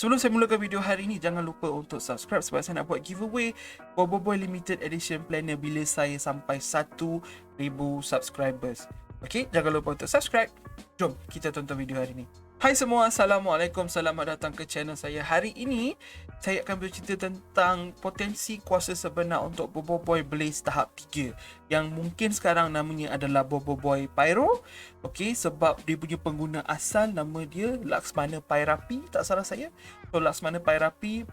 Sebelum saya mulakan video hari ini, jangan lupa untuk subscribe sebab saya nak buat giveaway Boboiboy Limited Edition Planner bila saya sampai 1000 subscribers. Okey, jangan lupa untuk subscribe. Jom kita tonton video hari ini. Hai semua, Assalamualaikum, selamat datang ke channel saya. Hari ini saya akan bercerita tentang potensi kuasa sebenar untuk Boboiboy Blaze tahap 3 yang mungkin sekarang namanya adalah Boboiboy Pyro. Okey, sebab dia punya pengguna asal nama dia Laksmana Pyrapi, tak salah saya. So Laksmana Pyrapi,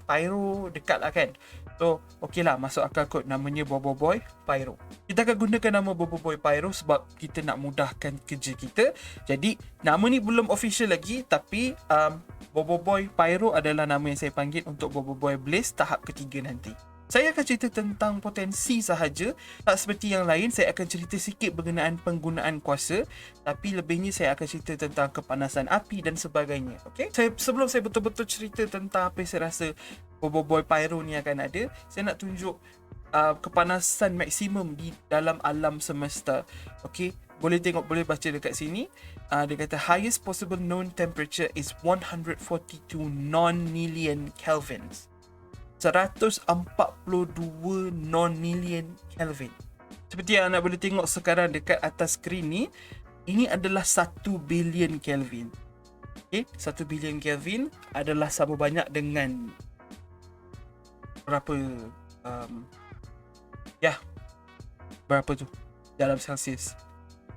Pyro dekat lah kan. So okey lah, masuk akal kot namanya Boboiboy Pyro. Kita akan gunakan nama Boboiboy Pyro sebab kita nak mudahkan kerja kita. Jadi nama ni belum official lagi, tapi Boboiboy Pyro adalah nama yang saya panggil untuk Boboiboy Blaze tahap ketiga nanti. Saya akan cerita tentang potensi sahaja, tak seperti yang lain. Saya akan cerita sikit berkenaan penggunaan kuasa, tapi lebihnya saya akan cerita tentang kepanasan api dan sebagainya. Okay? Sebelum saya betul-betul cerita tentang apa yang saya rasa Boboiboy Pyro ni akan ada, saya nak tunjuk kepanasan maksimum di dalam alam semesta. Okay? Boleh tengok, boleh baca dekat sini. Dia kata highest possible known temperature is 142 non-million kelvins. 142 non-million Kelvin. Seperti yang anda boleh tengok sekarang dekat atas skrin ni, ini adalah 1 billion Kelvin. Okay, 1 billion Kelvin adalah sama banyak dengan berapa berapa tu dalam Celsius.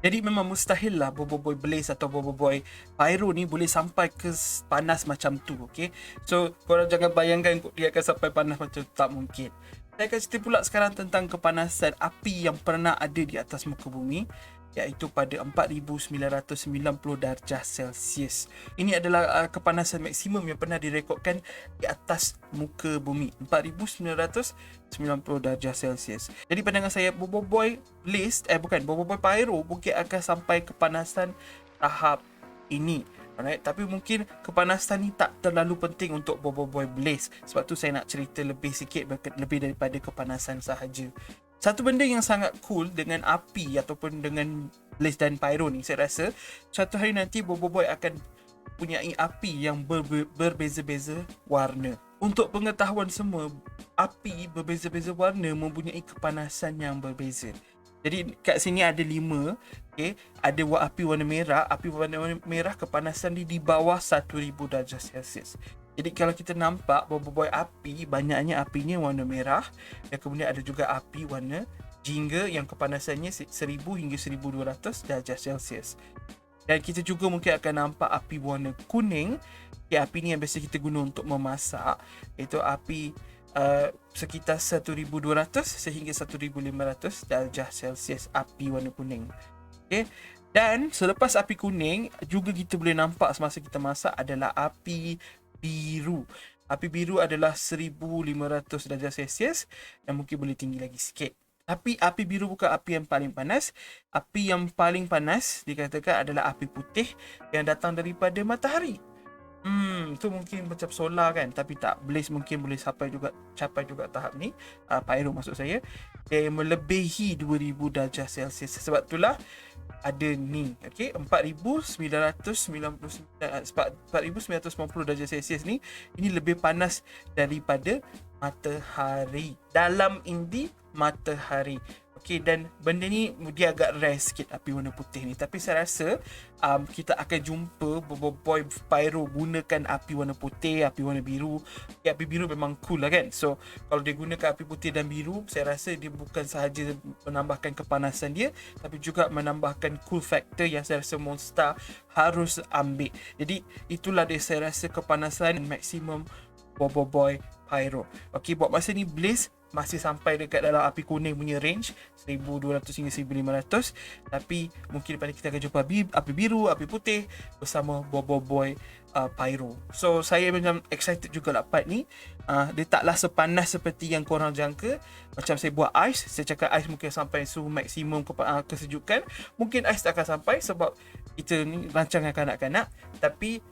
Jadi memang mustahil lah Boboiboy Blaze atau Boboiboy Pyro ni boleh sampai ke panas macam tu. Okay? So korang jangan bayangkan dia akan sampai panas macam tu, tak mungkin. Saya akan cerita pula sekarang tentang kepanasan api yang pernah ada di atas muka bumi, iaitu pada 4990 darjah Celsius. Ini adalah kepanasan maksimum yang pernah direkodkan di atas muka bumi, 4990 darjah Celsius. Jadi pandangan saya Boboiboy Blaze, Boboiboy Pyro mungkin akan sampai kepanasan tahap ini. Alright, tapi mungkin kepanasan ni tak terlalu penting untuk Boboiboy Blaze. Sebab tu saya nak cerita lebih sikit, lebih daripada kepanasan sahaja. Satu benda yang sangat cool dengan api ataupun dengan Blaze dan Pyro ni, saya rasa suatu hari nanti Boboiboy akan punyai api yang berbeza-beza warna. Untuk pengetahuan semua, api berbeza-beza warna mempunyai kepanasan yang berbeza. Jadi kat sini ada 5. Okay? Ada api warna merah. Api warna merah kepanasan dia di bawah 1000 darjah Celsius. Jadi kalau kita nampak Boboiboy api, banyaknya apinya warna merah. Dan kemudian ada juga api warna jingga yang kepanasannya 1000 hingga 1200 darjah Celsius. Dan kita juga mungkin akan nampak api warna kuning. Okay, api ni yang biasa kita guna untuk memasak. Itu api sekitar 1200 sehingga 1500 darjah Celsius, api warna kuning. Okay? Dan selepas api kuning juga kita boleh nampak semasa kita masak adalah api biru. Api biru adalah 1500 darjah Celsius dan mungkin boleh tinggi lagi sikit. Tapi api biru bukan api yang paling panas. Api yang paling panas dikatakan adalah api putih yang datang daripada matahari. Tu mungkin macam solar kan, tapi tak. Blaze mungkin boleh capai juga tahap ni. Pyro maksud saya, dia melebihi 2000 darjah Celsius. Sebab itulah ada ni, okey, 4990 darjah Celsius ni, ini lebih panas daripada matahari, dalam inti matahari. Okay, dan benda ni dia agak rare sikit, api warna putih ni. Tapi saya rasa kita akan jumpa Boboiboy Pyro gunakan api warna putih, api warna biru. Okay, api biru memang cool lah kan. So kalau dia gunakan api putih dan biru, saya rasa dia bukan sahaja menambahkan kepanasan dia, tapi juga menambahkan cool factor yang saya rasa Monster harus ambil. Jadi itulah dia, saya rasa kepanasan maksimum Boboiboy Pyro. Okay, buat masa ni Blaze masih sampai dekat dalam api kuning punya range 1200 hingga 1500. Tapi mungkin lepas ni kita akan jumpa api biru, api putih bersama Boboiboy Pyro. So saya macam excited juga lah part ni. Dia taklah sepanas seperti yang korang jangka. Macam saya buat ais, saya cakap ais mungkin sampai suhu maksimum kesejukan. Mungkin ais tak akan sampai sebab kita ni rancangan kanak-kanak. Tapi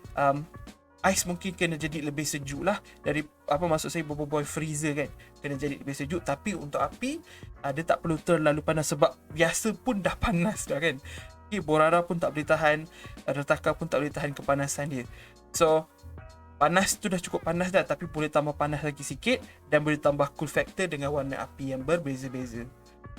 ais mungkin kena jadi lebih sejuk lah. Dari apa maksud saya, Boboiboy freezer kan, kena jadi lebih sejuk. Tapi untuk api dia tak perlu terlalu panas sebab biasa pun dah panas dah kan. Okay, Borara pun tak boleh tahan, Retaka pun tak boleh tahan kepanasan dia. So panas tu dah cukup panas dah, tapi boleh tambah panas lagi sikit dan boleh tambah cool factor dengan warna api yang berbeza-beza.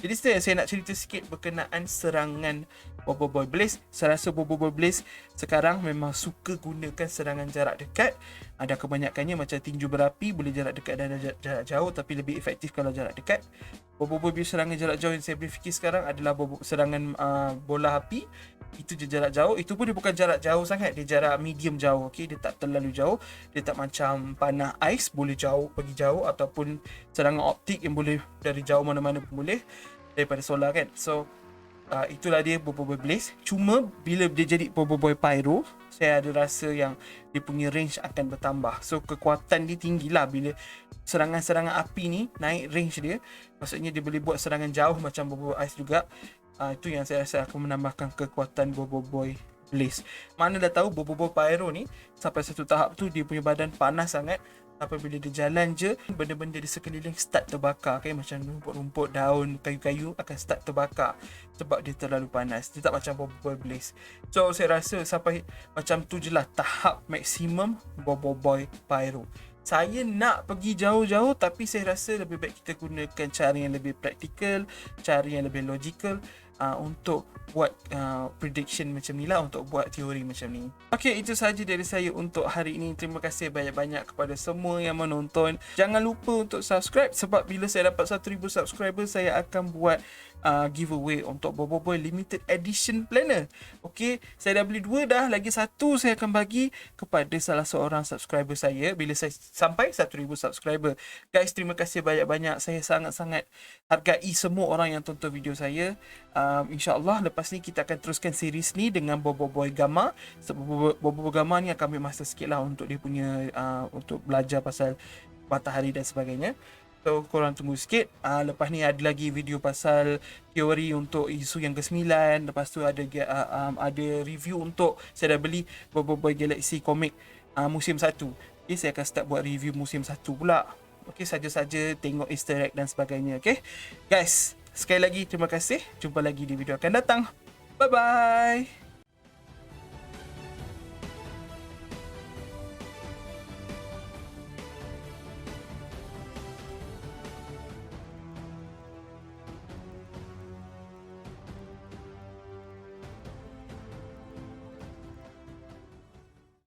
Jadi saya nak cerita sikit berkenaan serangan Boboiboy Blaze. Saya rasa Boboiboy Blaze sekarang memang suka gunakan serangan jarak dekat. Ada kebanyakannya macam tinju berapi, boleh jarak dekat dan jarak jauh, tapi lebih efektif kalau jarak dekat. Boboiboy punya serangan jarak jauh yang saya boleh fikir sekarang adalah serangan bola api. Itu je jarak jauh. Itu pun dia bukan jarak jauh sangat, dia jarak medium jauh. Okay? Dia tak terlalu jauh. Dia tak macam panah ais, boleh jauh, pergi jauh. Ataupun serangan optik yang boleh dari jauh mana-mana pun boleh, daripada solar kan. So itulah dia Boboiboy Blaze. Cuma bila dia jadi Boboiboy Pyro, saya ada rasa yang dia punya range akan bertambah. So kekuatan dia tinggi lah bila serangan-serangan api ni naik range dia. Maksudnya dia boleh buat serangan jauh macam Boboiboy Ice juga. Itu yang saya rasa akan menambahkan kekuatan Boboiboy Blaze. Mana dah tahu Boboiboy Pyro ni sampai satu tahap tu dia punya badan panas sangat. Apabila dia jalan je, benda-benda di sekeliling start terbakar, okay? Macam rumput-rumput, daun, kayu-kayu akan start terbakar sebab dia terlalu panas. Dia tak macam Boboiboy Blaze. So saya rasa sampai macam tu je lah tahap maksimum Boboiboy Pyro. Saya nak pergi jauh-jauh, tapi saya rasa lebih baik kita gunakan cara yang lebih praktikal, cara yang lebih logical untuk buat prediction macam ni lah, untuk buat teori macam ni. Okay, itu sahaja dari saya untuk hari ini. Terima kasih banyak-banyak kepada semua yang menonton. Jangan lupa untuk subscribe, sebab bila saya dapat 1000 subscriber, saya akan buat giveaway untuk Boboiboy Limited Edition Planner. Okay, saya dah beli 2 dah, lagi 1 saya akan bagi kepada salah seorang subscriber saya bila saya sampai 1000 subscriber. Guys, terima kasih banyak-banyak. Saya sangat-sangat hargai semua orang yang tonton video saya. InsyaAllah lepas ni kita akan teruskan series ni dengan Boboiboy Gamma. Sebab Boboiboy Gamma ni akan ambil masa sikit lah untuk dia punya untuk belajar pasal matahari dan sebagainya. So korang tunggu sikit. Lepas ni ada lagi video pasal teori untuk isu yang ke-9. Lepas tu ada review untuk, saya dah beli Boboiboy Galaxy Comic musim 1. Okay, saya akan start buat review musim 1 pula. Okay, saja-saja tengok easter egg dan sebagainya. Okay guys, sekali lagi terima kasih. Jumpa lagi di video akan datang. Bye bye.